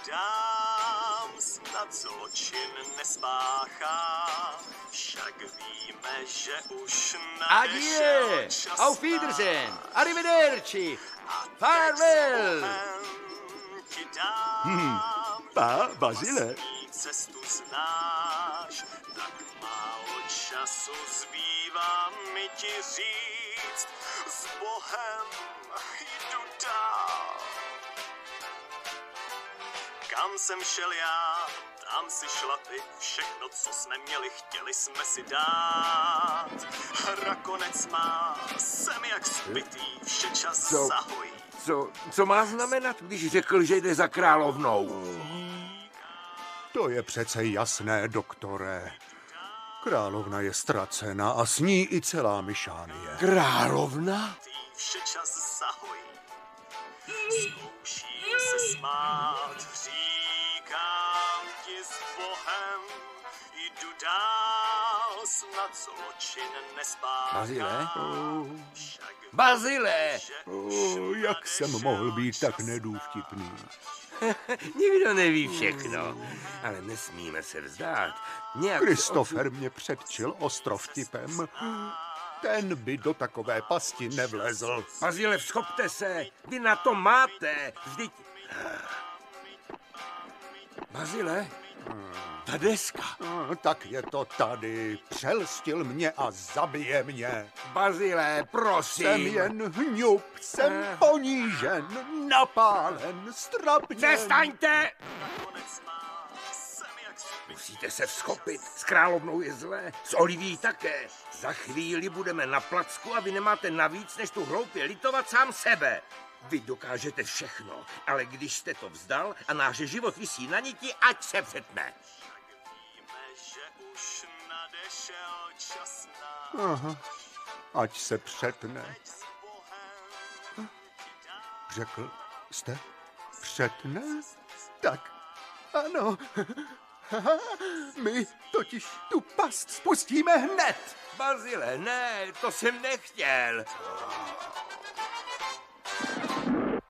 dám, snad zločin nespáchá, však víme, že už nadešel čas. Auf Wiedersehen, arrivederci, farewell. Ti dám, Bazile. cestu znáš, tak málo času zbývá mi ti říct, s Bohem jdu dál. Kam jsem šel já, tam si šla ty, všechno, co jsme měli, chtěli jsme si dát. Hra konec má, jsem jak zbytý, vše čas zahojí. Co má znamenat, když řekl, že jde za královnou? To je přece jasné, doktore. Královna je ztracena a s ní i celá Myšánie. Královna? Vše čas zahojí. Zkouším se smát, říkám ti s Bohem, jdu dál, snad zločin nespáchá. Bazile? Bazile! Jak jsem mohl být tak nedůvtipný? Nikdo neví všechno, ale nesmíme se vzdát. Christopher mě předčil ostrovtipem. Ten by do takové pasti nevlezl. Bazile, vzchopte se, vy na to máte. Vždyť... Bazile, ta deska. Tak je to tady. Přelstil mě a zabije mě. Bazile, prosím. Jsem jen hňup, jsem ponížen, napálen, strapněn. Přestaňte! Musíte se vzchopit. S královnou je zlé, s Oliví také. Za chvíli budeme na placku a vy nemáte navíc, než tu hloupě litovat sám sebe. Vy dokážete všechno, ale když jste to vzdal a náš život visí na niti, ať se přetne. Aha, ať se přetne. Řekl jste přetne? Tak, ano. My totiž tu past spustíme hned. Bazile, ne, to jsem nechtěl.